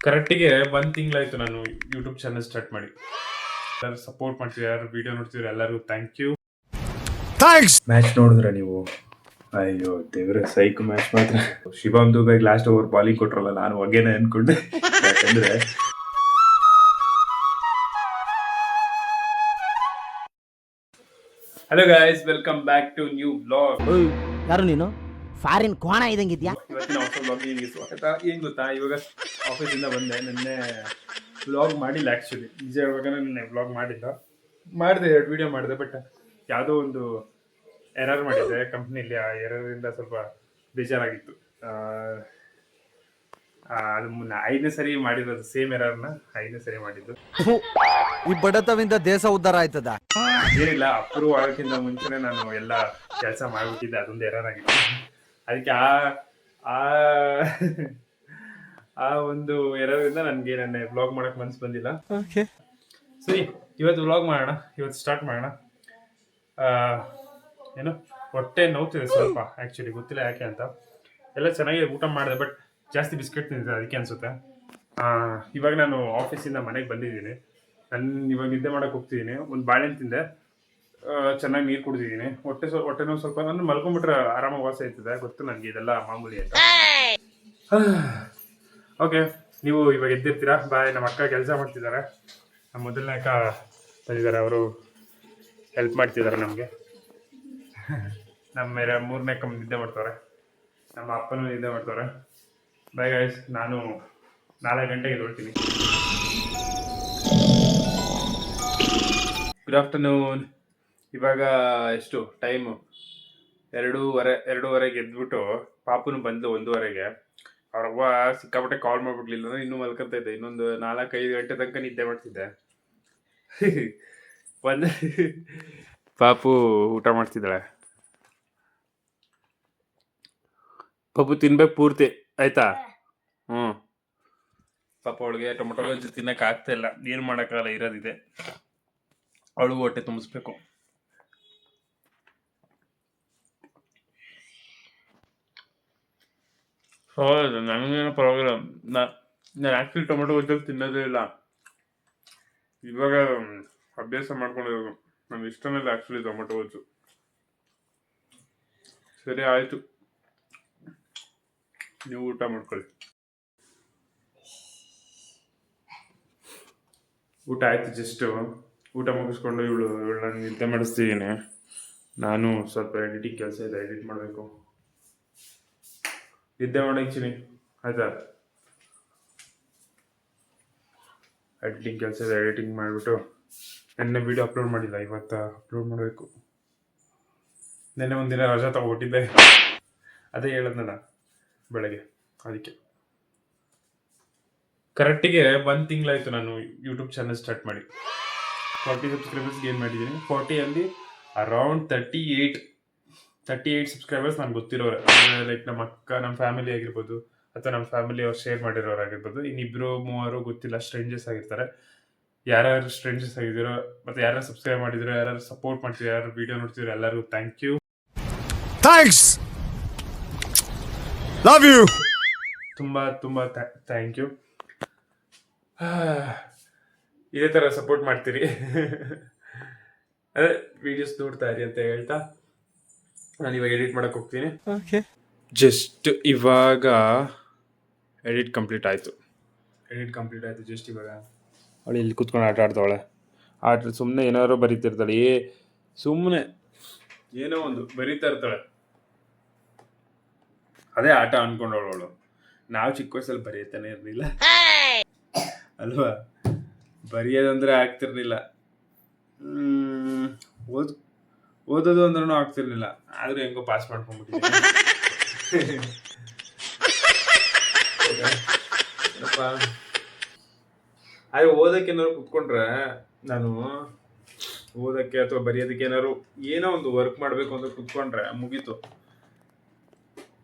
ಕರೆಕ್ಟಿಗೆ 1 ತಿಂಗಳಾಯ್ತು ನಾನು YouTube channel start ಮಾಡಿ. ಎಲ್ಲರೂ ಸಪೋರ್ಟ್ ಮಾಡ್ತೀವಿ, ಯಾರು ವಿಡಿಯೋ ನೋಡ್ತೀವಿ ಎಲ್ಲರಿಗೂ ಥ್ಯಾಂಕ್ ಯು. ಮ್ಯಾಚ್ ನೋಡಿದ್ರೆ ನೀವು? ಅಯ್ಯೋ ದೇವ್ರೆ, ಸೈಕ್ ಮ್ಯಾಚ್ ಮಾತ್ರ. ಶಿವಮ್ ದುಬೆಗೆ ಲಾಸ್ಟ್ ಓವರ್ ಬಾಲಿಂಗ್ ಕೊಟ್ರಲ್ಲ, ನಾನು ಹೊಗೆನೆ ಅನ್ಕೊಂಡೆ. ಯಾಕಂದ್ರೆ hello guys, welcome back to new vlog. ಯಾರು ನೀನು? ಫಾರಿನ್ ಕೋಣ ಇದಂಗಿದ್ಯಾ? ಇವತ್ತಿನ ಹೊಸ ವ್ಲಾಗಿಂಗ್ ಸ್ವಾಗತ. ಏನ್ ಗೊತ್ತಾ, ಇವಾಗ ಆಫೀಸಿಂದ ಬಂದೆ. ನಿನ್ನೆ ವ್ಲಾಗ್ ಮಾಡಿಲ್ಲ, ಆ್ಯಕ್ಚುಲಿ ನಿಜ ಹೇಳ್ಬೇಕಂದ್ರೆ ನಿನ್ನೆ ವ್ಲಾಗ್ ಮಾಡಿದೆ 2 ವಿಡಿಯೋ ಮಾಡಿದೆ. ಬಟ್ ಯಾವುದೋ ಒಂದು ಎರರ್ ಮಾಡಿದ್ದೆ ಕಂಪ್ನಿಲಿ. ಆ ಎರರಿಂದ ಸ್ವಲ್ಪ ಬೇಜಾರಾಗಿತ್ತು. ಅದು 5ನೇ ಸರಿ ಮಾಡಿರೋದು, ಸೇಮ್ ಎರರ್ನ 5ನೇ ಸರಿ ಮಾಡಿದ್ದು. ಈ ಬಡತವಿಂದ ದೇಶ ಉದ್ಧಾರ ಆಯ್ತದ? ಏನಿಲ್ಲ, ಅಪ್ರೂವ್ ಆಗೋಕ್ಕಿಂತ ಮುಂಚೆನೆ ನಾನು ಎಲ್ಲ ಕೆಲಸ ಮಾಡ್ಬಿಟ್ಟಿದ್ದೆ, ಅದೊಂದು ಎರರ್ ಆಗಿತ್ತು. ಅದಕ್ಕೆ ಆ ಒಂದು ಎರರಿಂದ ನನಗೆ ನನ್ನ ವ್ಲಾಗ್ ಮಾಡಕ್ ಮನ್ಸು ಬಂದಿಲ್ಲ. ಸರಿ, ಇವತ್ತು ವ್ಲಾಗ್ ಮಾಡೋಣ, ಇವತ್ತು ಸ್ಟಾರ್ಟ್ ಮಾಡೋಣ. ಏನು ಹೊಟ್ಟೆ ನೋವ್ತಿದೆ ಸ್ವಲ್ಪ, ಆ್ಯಕ್ಚುಲಿ ಗೊತ್ತಿಲ್ಲ ಯಾಕೆ ಅಂತ. ಎಲ್ಲ ಚೆನ್ನಾಗಿ ಊಟ ಮಾಡಿದೆ, ಬಟ್ ಜಾಸ್ತಿ ಬಿಸ್ಕೆಟ್ ತಿಂದಿದೆ, ಅದಕ್ಕೆ ಅನ್ಸುತ್ತೆ. ಇವಾಗ ನಾನು ಆಫೀಸಿಂದ ಮನೆಗೆ ಬಂದಿದ್ದೀನಿ. ನಾನು ಇವಾಗ ನಿದ್ದೆ ಮಾಡಕ್ಕೆ ಹೋಗ್ತಿದ್ದೀನಿ. ಒಂದು ಬಾಳೆಹಣ್ಣು ತಿಂದೆ, ಚೆನ್ನಾಗಿ ನೀರು ಕುಡಿದಿದ್ದೀನಿ. ಹೊಟ್ಟೆನೂ ಸ್ವಲ್ಪ, ನಾನು ಮಲ್ಕೊಂಡ್ಬಿಟ್ರೆ ಆರಾಮಾಗಿ ವಾಸ ಆಯ್ತದೆ. ಗೊತ್ತು ನನಗೆ ಇದೆಲ್ಲ ಮಾಮೂಲಿ ಅಂತ. ಓಕೆ, ನೀವು ಇವಾಗ ಎದ್ದಿರ್ತೀರಾ. ಬಾಯ್, ನಮ್ಮ ಅಕ್ಕ ಕೆಲಸ ಮಾಡ್ತಿದ್ದಾರೆ. ನಮ್ಮ ಮೊದಲನೇ ಅಕ್ಕ ಬಂದಿದ್ದಾರೆ, ಅವರು ಹೆಲ್ಪ್ ಮಾಡ್ತಿದ್ದಾರೆ ನಮಗೆ. ನಮ್ಮ 3ನೇ ಅಕ್ಕ ನಿದ್ದೆ ಮಾಡ್ತಾರೆ, ನಮ್ಮ ಅಪ್ಪನೂ ನಿದ್ದೆ ಮಾಡ್ತಾರೆ. ಬಾಯ್ ಗೈಸ್, ನಾನು 4 ಗಂಟೆಗೆ ಹೊರಡ್ತೀನಿ. Good afternoon. ಇವಾಗ ಎಷ್ಟು ಟೈಮು? 2:30ಗೆ ಎದ್ಬಿಟ್ಟು, ಪಾಪುನು ಬಂದು 1:30ಗೆ. ಅವ್ರವ್ವ ಸಿಕ್ಕಾಪಟ್ಟೆ ಕಾಲ್ ಮಾಡ್ಬಿಡ್ಲಿಲ್ಲ ಅಂದ್ರೆ ಇನ್ನೂ ಮಲ್ಕೊಂತ ಇದ್ದೆ. ಇನ್ನೊಂದು 4-5 ಗಂಟೆ ತನಕ ನಿದ್ದೆ ಮಾಡ್ತಿದ್ದೆ. ಪಾಪು ಊಟ ಮಾಡ್ತಿದ್ದಾಳೆ. ಪಾಪು ತಿನ್ಬೇಕು ಪೂರ್ತಿ, ಆಯ್ತಾ? ಪಾಪ ಅವಳಿಗೆ ಟೊಮೊಟೊ ಗೊಜ್ಜು ತಿನ್ನಕ್ಕೆ ಆಗ್ತಾ ಇಲ್ಲ. ಏನು ಮಾಡೋಕ್ಕಾಗಲ್ಲ, ಇರೋದಿದೆ. ಅವಳಿಗೂ ಹೊಟ್ಟೆ ತುಂಬಿಸ್ಬೇಕು. ಹೌದು, ನನಗೇನು ಪರವಾಗಿಲ್ಲ. ನಾನು ಆ್ಯಕ್ಚುಲಿ ಟೊಮೊಟೊ ಗೊಜ್ಜು ತಿನ್ನೋದೇ ಇಲ್ಲ. ಇವಾಗ ಅಭ್ಯಾಸ ಮಾಡ್ಕೊಂಡಿರೋದು. ನನಗೆ ಇಷ್ಟನೇ ಇಲ್ಲ ಆ್ಯಕ್ಚುಲಿ ಟೊಮೊಟೊ ಗೊಜ್ಜು. ಸರಿ ಆಯಿತು, ನೀವು ಊಟ ಮಾಡ್ಕೊಳ್ಳಿ. ಊಟ ಆಯಿತು. ಜಸ್ಟ್ ಊಟ ಮುಗಿಸ್ಕೊಂಡು ಇವಳನ್ನ ನಿದ್ದೆ ಮಾಡಿಸ್ತಿದ್ದೀನಿ. ನಾನು ಸ್ವಲ್ಪ ಎಡಿಟಿಂಗ್ ಕೆಲಸ ಇದೆ, ಎಡಿಟ್ ಮಾಡಬೇಕು. ನಿದ್ದೆ ಮಾಡಿದ್ದೀನಿ, ಆಯಿತಾ? ಎಡಿಟಿಂಗ್ ಕೆಲಸ ಇದೆ, ಎಡಿಟಿಂಗ್ ಮಾಡಿಬಿಟ್ಟು ನೆನ್ನೆ ವೀಡಿಯೋ ಅಪ್ಲೋಡ್ ಮಾಡಿಲ್ಲ, ಇವತ್ತು ಅಪ್ಲೋಡ್ ಮಾಡಬೇಕು. ನೆನ್ನೆ ಒಂದಿನ ರಜಾ ತಗೊಬಿಟ್ಟಿದ್ದೆ, ಅದೇ ಹೇಳೋದಲ್ಲ ಬೆಳಗ್ಗೆ. ಅದಕ್ಕೆ ಕರೆಕ್ಟಿಗೆ 1 ತಿಂಗಳಾಯಿತು ನಾನು ಯೂಟ್ಯೂಬ್ ಚಾನಲ್ ಸ್ಟಾರ್ಟ್ ಮಾಡಿ. 40 ಸಬ್ಸ್ಕ್ರೈಬರ್ಸ್ ಗೇನ್ ಮಾಡಿದ್ದೀನಿ. 40ಅಲ್ಲಿ ಅರೌಂಡ್ 38 ಸಬ್ಸ್ಕ್ರೈಬರ್ಸ್ ನನಗೆ ಗೊತ್ತಿರೋರು. ಲೈಕ್ ನಮ್ಮ ಅಕ್ಕ, ನಮ್ಮ ಫ್ಯಾಮಿಲಿ ಆಗಿರ್ಬೋದು, ಅಥವಾ ನಮ್ಮ ಫ್ಯಾಮಿಲಿ ಅವ್ರು ಶೇರ್ ಮಾಡಿರೋರು ಆಗಿರ್ಬೋದು. ಇನ್ನಿಬ್ಬರು 3 ಗೊತ್ತಿಲ್ಲ, ಸ್ಟ್ರೇಂಜರ್ಸ್ ಆಗಿರ್ತಾರೆ. ಯಾರ್ಯಾರು ಸ್ಟ್ರೇಂಜರ್ಸ್ ಆಗಿದ್ದೀರೋ, ಮತ್ತು ಯಾರ್ಯಾರು ಸಬ್ಸ್ಕ್ರೈಬ್ ಮಾಡಿದಿರೋ, ಯಾರ್ಯಾರು ಸಪೋರ್ಟ್ ಮಾಡ್ತೀವಿ, ಯಾರು ವಿಡಿಯೋ ನೋಡ್ತೀರೋ ಎಲ್ಲರಿಗೂ ಥ್ಯಾಂಕ್ ಯು. Love you. ತುಂಬ ಥ್ಯಾಂಕ್ ಯು. ಇದೇ ಥರ ಸಪೋರ್ಟ್ ಮಾಡ್ತೀರಿ. ಅದೇ ವಿಡಿಯೋಸ್ ನೋಡ್ತಾ ಇರಿ ಅಂತ ಹೇಳ್ತಾ ನಾನು ಇವಾಗ ಎಡಿಟ್ ಮಾಡಕ್ಕೆ ಹೋಗ್ತೀನಿ. ಜಸ್ಟ್ ಇವಾಗ ಎಡಿಟ್ ಕಂಪ್ಲೀಟ್ ಆಯಿತು. ಜಸ್ಟ್ ಇವಾಗ ಅವಳು ಇಲ್ಲಿ ಕೂತ್ಕೊಂಡು ಆಟ ಆಡ್ತಾವಳೆ. ಸುಮ್ಮನೆ ಏನಾದ್ರು ಬರೀತಿರ್ತಾಳೆ, ಸುಮ್ಮನೆ ಏನೋ ಒಂದು ಬರೀತಾ ಇರ್ತಾಳೆ. ಅದೇ ಆಟ ಅನ್ಕೊಂಡವಳು. ನಾವು ಚಿಕ್ಕ ವಯಸ್ಸಲ್ಲಿ ಬರೆಯತಾನೆ ಇರಲಿಲ್ಲ ಅಲ್ವಾ? ಬರೆಯೋದಂದ್ರೆ ಆಗ್ತಿರ್ಲಿಲ್ಲ, ಓದೋದು ಅಂದ್ರೂ ಆಗ್ತಿರ್ಲಿಲ್ಲ. ಆದ್ರೂ ಹೆಂಗೋ ಪಾಸ್ ಮಾಡ್ಕೊಂಡ್ಬಿಟ್ಟಿದ್ದೆ. ಆದ್ರೆ ಓದಕ್ಕೆ ಏನಾದ್ರು ಕುತ್ಕೊಂಡ್ರೆ, ನಾನು ಓದಕ್ಕೆ ಅಥವಾ ಬರೆಯೋದಕ್ಕೆ ಏನೋ ಒಂದು ವರ್ಕ್ ಮಾಡಬೇಕು ಅಂತ ಕುತ್ಕೊಂಡ್ರೆ ಮುಗೀತು.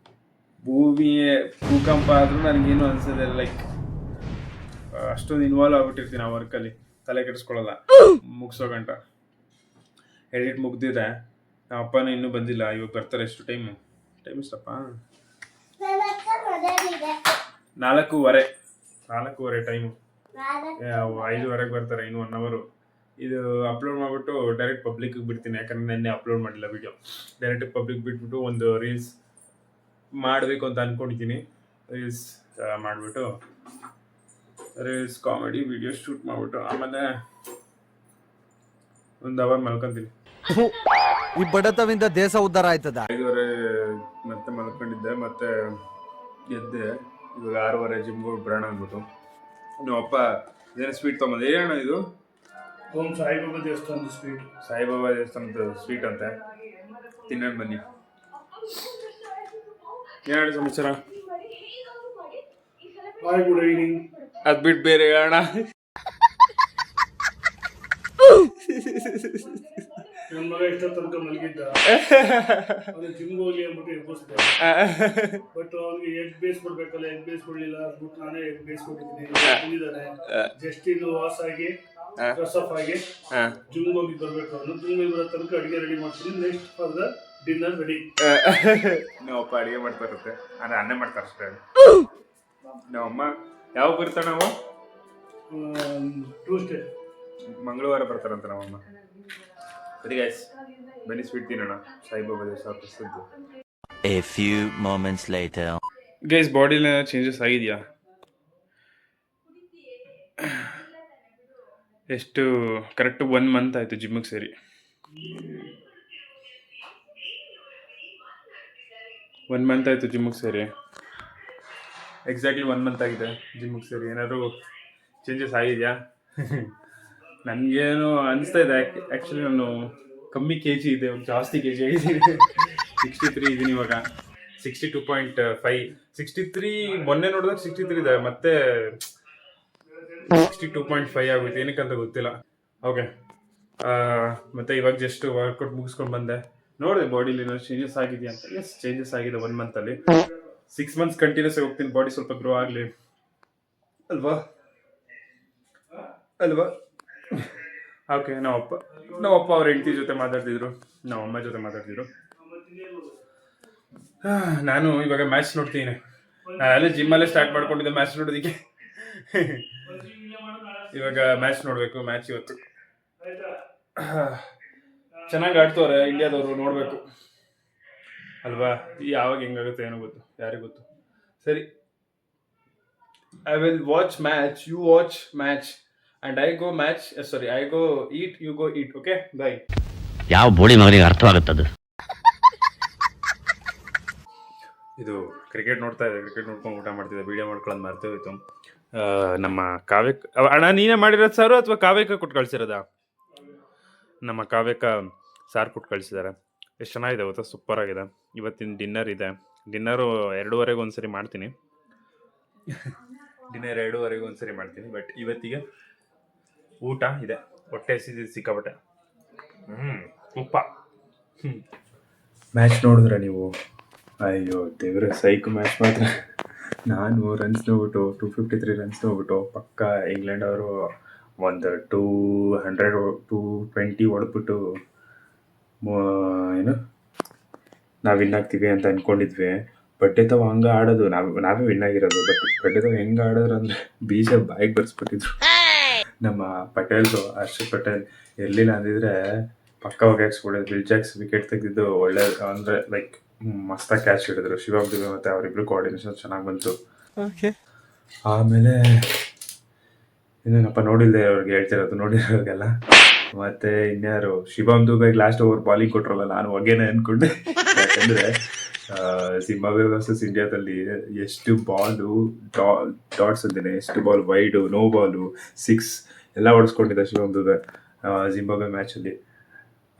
ಭೂಕಂಪ ಆದ್ರೂ ನನಗೇನು ಅನ್ಸೋದಿಲ್ಲ. ಲೈಕ್ ಅಷ್ಟೊಂದು ಇನ್ವಾಲ್ವ್ ಆಗ್ಬಿಟ್ಟಿರ್ತೀನಿ ಆ ವರ್ಕಲ್ಲಿ, ತಲೆ ಕೆಡಿಸ್ಕೊಳ್ಳಲ್ಲ ಮುಗಿಸೋ ಗಂಟ. ಎಡಿಟ್ ಮುಗ್ದಿದೆ, ನಮ್ಮ ಅಪ್ಪನೂ ಇನ್ನೂ ಬಂದಿಲ್ಲ. ಇವಾಗ ಬರ್ತಾರೆ. ಎಷ್ಟು ಟೈಮ್ ಎಷ್ಟಪ್ಪ? 4:15. 4:15 ಟೈಮು. 5:15 ಬರ್ತಾರೆ, ಇನ್ನು 1 ಅವರು. ಇದು ಅಪ್ಲೋಡ್ ಮಾಡಿಬಿಟ್ಟು ಡೈರೆಕ್ಟ್ ಪಬ್ಲಿಕ್ಗೆ ಬಿಡ್ತೀನಿ, ಯಾಕಂದ್ರೆ ನೆನ್ನೆ ಅಪ್ಲೋಡ್ ಮಾಡಿಲ್ಲ ವಿಡಿಯೋ. ಡೈರೆಕ್ಟ್ ಪಬ್ಲಿಕ್ ಬಿಟ್ಬಿಟ್ಟು ಒಂದು ರೀಲ್ಸ್ ಮಾಡಬೇಕು ಅಂತ ಅಂದ್ಕೊಂಡಿದ್ದೀನಿ. ರೀಲ್ಸ್ ಮಾಡಿಬಿಟ್ಟು ರೀಲ್ಸ್ ಕಾಮಿಡಿ ವಿಡಿಯೋ ಶೂಟ್ ಮಾಡಿಬಿಟ್ಟು ಆಮೇಲೆ 1 ಅವರ್ ಮಲ್ಕೊಂತೀನಿ. ಈ ಬಡತವಿಂದ ದೇಶ ಉದ್ಧಾರ ಆಯ್ತದ. 5:30 ಮತ್ತೆ ಮಲ್ಕೊಂಡಿದ್ದೆ, ಮತ್ತೆ ಎದ್ದೆ. ಇವಾಗ 6:30 ಜಿಮ್ಗೆ ಹೋಗಿ ಬರೋಣ ಅಂದ್ಬಿಟ್ಟು. ನಮ್ಮ ಅಪ್ಪ ಇದೇನು ಸ್ವೀಟ್ ತೊಗೊಂಬಂದು, ಏನಣ್ಣ ಇದು? ಓಂ ಸಾಯಿಬಾಬಾ ದೇವಸ್ಥಾನದ ಸ್ವೀಟ್. ಸಾಯಿಬಾಬಾ ದೇವಸ್ಥಾನದ ಸ್ವೀಟ್ ಅಂತೆ, ತಿನ್ನೋಣ ಬನ್ನಿ. ಏನು ಸಮಾಚಾರ? Hi, good evening. ಅದು ಬಿಟ್ಟು ಬೇರೆ ಅಣ್ಣ. ನನ್ನ ಮಗ ಇಷ್ಟ ತನಕ ಮಲಗಿದ್ದ, ಅವನು ಜಿಮ್ಗೆ ಹೋಗಿ ಅಂದ್ಬಿಟ್ಟು ಎಬ್ಬಿಸಿದೆ. ಬಟ್ ಅವ್ನಿಗೆ ಎಗ್ ಬೇಸ್ ಕೊಡ್ಬೇಕಲ್ಲ, ಎಗ್ ಬೇಸ್ ಕೊಡ್ಲಿಲ್ಲ ಅಂದ್ಬಿಟ್ಟು ನಾನೇ ಎಗ್ ಬೇಸ್ ಕೊಟ್ಟಿದ್ದೀನಿ. ತಿಂದಿದ್ದಾನೆ. ಜಸ್ಟ್ ಇನ್ನು ವಾಸ್ ಆಗಿ ಫ್ರೆಶ್ ಅಪ್ ಆಗಿ ಜಿಮ್ಗೆ ಹೋಗಿ ಬರ್ಬೇಕು. ಅವನು ಜಿಮ್ಗೆ ಬರೋ ತನಕ ಅಡಿಗೆ ರೆಡಿ ಮಾಡ್ತೀನಿ. Next for the dinner ready. ನಮ್ಮಪ್ಪ ಅಡಿಗೆ ಮಾಡ್ತಾರತ್ತೆ, ಅಂದ್ರೆ ಅನ್ನ ಮಾಡ್ತಾರೆ ಅಷ್ಟೇ. ನಮ್ಮಮ್ಮ ಯಾವಾಗ ಬರ್ತಾಳೆ? ನಾವು ಟ್ಯೂಸ್ಡೇ ಮಂಗಳವಾರ ಬರ್ತಾರಂತ ನಮ್ಮಮ್ಮ. ಸರಿ ಗೈಸ್, ಬನ್ನಿ ಸ್ವೀಟ್ ತಿನ್ನೋಣ. ಸಾಯಿಬಾಬಾ ದೇವಸ್ಥಾನ ಪ್ರಸಿದ್ದು. A few moments later. Guys, bodily changes ಆಗಿದೆಯಾ? ಎಷ್ಟು ಕರೆಕ್ಟ್ 1 ಮಂತ್ ಆಯಿತು ಜಿಮ್ಮಿಗೆ ಸೇರಿ. 1 ಮಂತ್ ಆಯಿತು ಜಿಮ್ಮಿಗೆ ಸೇರಿ. ಎಕ್ಸಾಕ್ಟ್ಲಿ 1 ಮಂತ್ ಆಗಿದೆ ಜಿಮ್ಮಿಗೆ ಸೇರಿ. ಏನಾದರೂ ಚೇಂಜಸ್ ಆಗಿದೆಯಾ? ನನಗೇನು ಅನಿಸ್ತಾ ಇದೆ. ಆ್ಯಕ್ಚುಲಿ ನಾನು ಕಮ್ಮಿ KG ಇದೆ, ಒಂದು ಜಾಸ್ತಿ KG ಆಗಿದ್ದೀನಿ. 63 ಇದ್ದೀನಿ ಇವಾಗ. 62.5 63 ಮೊನ್ನೆ ನೋಡಿದಾಗ 63 ಇದೆ, ಮತ್ತೆ 62.5 ಆಗುತ್ತೆ. ಏನಕ್ಕಂತ ಗೊತ್ತಿಲ್ಲ. ಓಕೆ, ಮತ್ತು ಇವಾಗ ಜಸ್ಟ್ ವರ್ಕೌಟ್ ಮುಗಿಸ್ಕೊಂಡು ಬಂದೆ. ನೋಡಿದೆ ಬಾಡಿಲಿ ಏನೋ ಚೇಂಜಸ್ ಆಗಿದೆಯಾ ಅಂತ. ಎಸ್, ಚೇಂಜಸ್ ಆಗಿದೆ 1 ಮಂತಲ್ಲಿ. 6 ಮಂತ್ಸ್ ಕಂಟಿನ್ಯೂಸ್ ಆಗಿ ಹೋಗ್ತೀನಿ, ಬಾಡಿ ಸ್ವಲ್ಪ ಗ್ರೋ ಆಗಲಿ ಅಲ್ವಾ? ಓಕೆ, ನಮ್ಮಪ್ಪ ಅವ್ರ ಹೆಂಡತಿ ಜೊತೆ ಮಾತಾಡ್ತಿದ್ರು, ನಮ್ಮಮ್ಮ ಜೊತೆ ಮಾತಾಡ್ತಿದ್ರು. ನಾನು ಇವಾಗ ಮ್ಯಾಚ್ ನೋಡ್ತೀನಿ. ನಾನು ಅಲ್ಲೇ ಜಿಮ್ಮಲ್ಲೇ ಸ್ಟಾರ್ಟ್ ಮಾಡ್ಕೊಂಡಿದ್ದೆ ಮ್ಯಾಚ್ ನೋಡೋದಕ್ಕೆ. ಇವಾಗ ಮ್ಯಾಚ್ ನೋಡಬೇಕು. ಮ್ಯಾಚ್ ಇವತ್ತು ಚೆನ್ನಾಗಿ ಆಡ್ತವ್ರೆ ಇಂಡಿಯಾದವರು, ನೋಡಬೇಕು ಅಲ್ವಾ? ಯಾವಾಗ ಹೆಂಗಾಗುತ್ತೆ ಏನೋ ಗೊತ್ತು, ಯಾರಿಗೂ ಗೊತ್ತು. ಸರಿ, I will watch match, you watch match, and I go match, I go eat, you go eat, okay? Bye. ಯಾವ ಬೋಳಿ ಮಗನಿಗೆ ಅರ್ಥವಾಗುತ್ತದು? ಇದು ಕ್ರಿಕೆಟ್ ನೋಡ್ತಾ ಇದ್ದೆ, ಕ್ರಿಕೆಟ್ ನೋಡ್ಕೊಂಡು ಊಟ ಮಾಡ್ತಿದ್ದೆ. ವಿಡಿಯೋ ಮಾಡ್ಕೊಳ್ಳೋದು ಮರ್ತೇ ಹೋಯ್ತು. ನಮ್ಮ ಕಾವ್ಯಕ್ಕೆ ಅಣ್ಣ ನೀನೇ ಮಾಡಿರೋದು ಸಾರು ಅಥವಾ ಕಾವ್ಯಕ್ಕೆ ಕೊಟ್ಟು ಕಳಿಸಿರೋದಾ? ನಮ್ಮ ಕಾವ್ಯಕ್ಕೆ ಸಾರು ಕೊಟ್ಟು ಕಳಿಸಿದ್ದಾರೆ. ಎಷ್ಟು ಚೆನ್ನಾಗಿದೆ ಗೊತ್ತಾ, ಸೂಪರ್ ಆಗಿದೆ. ಇವತ್ತಿನ ಡಿನ್ನರ್ ಇದೆ. ಡಿನ್ನರು 2:30 ಒಂದ್ಸರಿ ಮಾಡ್ತೀನಿ. ಡಿನ್ನರ್ 2:30 ಒಂದ್ಸರಿ ಮಾಡ್ತೀನಿ. ಬಟ್ ಇವತ್ತಿಗೆ ಊಟ ಇದೆ, ಹೊಟ್ಟೆ ಹಸಿದಿದ್ದು ಸಿಕ್ಕಾಬಟ್ಟೆ. ಉಪ್ಪ. ಮ್ಯಾಚ್ ನೋಡಿದ್ರೆ ನೀವು? ಅಯ್ಯೋ ದೇವ್ರೆ, ಸೈಕ್ ಮ್ಯಾಚ್ ಮಾತ್ರ. ನಾನು ರನ್ಸ್ ನೋಡ್ಬಿಟ್ಟು 253 ರನ್ಸ್ ನೋಡ್ಬಿಟ್ಟು ಪಕ್ಕ ಇಂಗ್ಲೆಂಡ್ ಅವರು ಒಂದು 220 ಹೊಡೆದ್ಬಿಟ್ಟು ಏನು ನಾವು ವಿನ್ ಆಗ್ತೀವಿ ಅಂತ ಅಂದ್ಕೊಂಡಿದ್ವಿ. ಬಟ್ಟೆ ತಾವು ಹಂಗೆ ಆಡೋದು, ನಾವೇ ವಿನ್ ಆಗಿರೋದು. ಬಟ್ ಬಟ್ಟೆ ತಾವು ಹೆಂಗೆ ಆಡೋದ್ರು ಅಂದರೆ ಬೀಜ ಬಾಯಿಗೆ ಬರ್ಸ್ಬಿಟ್ಟಿದ್ರು ನಮ್ಮ ಪಟೇಲ್ದು. ಹರ್ಷದ್ ಪಟೇಲ್ ಇರಲಿಲ್ಲ ಅಂದಿದ್ರೆ ಪಕ್ಕ ಹೋಗಿ ಹಾಕ್ಸ್ಬಿಡೋದು. ಬಿಲ್ ಜಾಕ್ಸ್ ವಿಕೆಟ್ ತೆಗೆದಿದ್ದು ಒಳ್ಳೆ, ಅಂದರೆ ಲೈಕ್ ಮಸ್ತಾಗಿ ಕ್ಯಾಚ್ ಹಿಡಿದ್ರು. ಶಿವಮ್ ದುಬೆ ಮತ್ತು ಅವರಿಬ್ರು ಕೋಆರ್ಡಿನೇಷನ್ ಚೆನ್ನಾಗಿ ಬಂತು. ಆಮೇಲೆ ಇನ್ನೇನಪ್ಪ ನೋಡಿಲ್ಲದೆ ಅವ್ರಿಗೆ ಹೇಳ್ತಿರೋದು, ನೋಡಿರೋರಿಗೆಲ್ಲ. ಮತ್ತು ಇನ್ಯಾರು ಶಿವಮ್ ದುಬೆಗೆ ಲಾಸ್ಟ್ ಓವರ್ ಬಾಲಿಂಗ್ ಕೊಟ್ರಲ್ಲ, ನಾನು ಹೊಗೆನೆ ಅಂದ್ಕೊಂಡೆ. ಯಾಕಂದರೆ ಜಿಂಬಾಬ್ವೆ ವರ್ಸಸ್ ಇಂಡಿಯಾದಲ್ಲಿ ಎಷ್ಟು ಬಾಲು ಡಾಟ್ಸ್ ಅಂದೇನೆ, ಎಷ್ಟು ಬಾಲ್ ವೈಡು, ನೋ ಬಾಲು, 6 ಎಲ್ಲ ಹೊಡೆಸ್ಕೊಂಡಿದ್ದ ಶಿವಮ್ ದುಬೆ ಜಿಂಬಾಬ್ವೆ ಮ್ಯಾಚಲ್ಲಿ.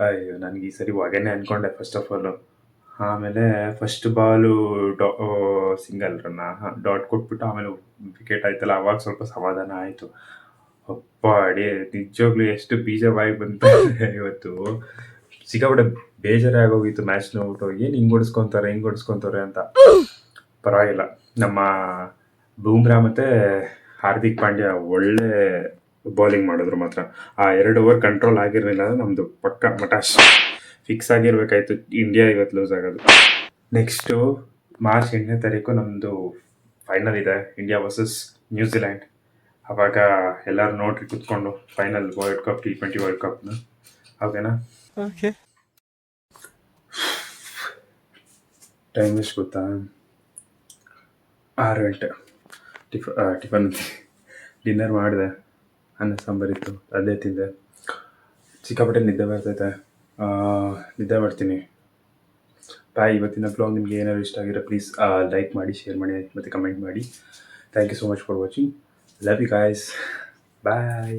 ಅಯ್ಯೋ, ನನಗೆ ಈ ಸರಿ ಹೊಗೆನೆ ಅಂದ್ಕೊಂಡೆ ಫಸ್ಟ್ ಆಫ್ ಆಲು. ಆಮೇಲೆ ಫಸ್ಟ್ ಬಾಲು ಸಿಂಗಲ್ ರನ್ನ ಡಾಟ್ ಕೊಟ್ಬಿಟ್ಟು ಆಮೇಲೆ ವಿಕೆಟ್ ಆಯ್ತಲ್ಲ, ಅವಾಗ ಸ್ವಲ್ಪ ಸಮಾಧಾನ ಆಯಿತು. ಅಪ್ಪ ಅಡಿ, ನಿಜವಾಗ್ಲೂ ಎಷ್ಟು ಬೀಜ ಬಾಯಿಗೆ ಬಂತು ಇವತ್ತು. ಸಿಕ್ಕಾಬಿಟ್ಟೆ ಬೇಜಾರೇ ಆಗೋಗಿತ್ತು ಮ್ಯಾಚ್ ನೋಡ್ಬಿಟ್ಟು. ಏನು ಹಿಂಗೆ ಹೊಡಿಸ್ಕೊತಾರೆ ಅಂತ. ಪರವಾಗಿಲ್ಲ, ನಮ್ಮ ಬೂಮ್ರಾ ಮತ್ತು ಹಾರ್ದಿಕ್ ಪಾಂಡ್ಯ ಒಳ್ಳೆ ಬೌಲಿಂಗ್ ಮಾಡಿದ್ರು ಮಾತ್ರ. ಆ 2 ಓವರ್ ಕಂಟ್ರೋಲ್ ಆಗಿರಲಿಲ್ಲ ಅಂದರೆ ನಮ್ಮದು ಪಕ್ಕ ಮಟಾಶ್ ಫಿಕ್ಸ್ ಆಗಿರ್ಬೇಕಾಯ್ತು. ಇಂಡಿಯಾ ಇವತ್ತು ಲೂಸ್ ಆಗೋದು. ನೆಕ್ಸ್ಟು ಮಾರ್ಚ್ 8ನೇ ತಾರೀಕು ನಮ್ಮದು ಫೈನಲ್ ಇದೆ, ಇಂಡಿಯಾ ವರ್ಸಸ್ ನ್ಯೂಜಿಲ್ಯಾಂಡ್. ಅವಾಗ ಎಲ್ಲರೂ ನೋಡ್ರಿ ಕುತ್ಕೊಂಡು final world cup T20 world ಕಪ್ನ. ಓಕೆನಾ? ಟೈಮ್ ಎಷ್ಟು ಗೊತ್ತಾ? 6 ಗಂಟೆ. ಟಿಫನ್ ಡಿನ್ನರ್ ಮಾಡಿದೆ, ಅನ್ನ ಸಾಂಬಾರಿತ್ತು, ಅದೇ ತಿಂದೆ. ಸಿಕ್ಕಾಪಟ್ಟೆ ನಿದ್ದೆ ಬರ್ತೈತೆ, ನಿದ್ದೆ ಮಾಡ್ತೀನಿ. ಬಾಯ್. ಇವತ್ತಿನ ಬ್ಲಾಗ್ ನಿಮಗೆ ಏನಾದ್ರು ಇಷ್ಟ ಆಗಿರೋ ಪ್ಲೀಸ್ ಲೈಕ್ ಮಾಡಿ, ಶೇರ್ ಮಾಡಿ ಮತ್ತು ಕಮೆಂಟ್ ಮಾಡಿ. Thank you so much for watching. Love you guys. Bye.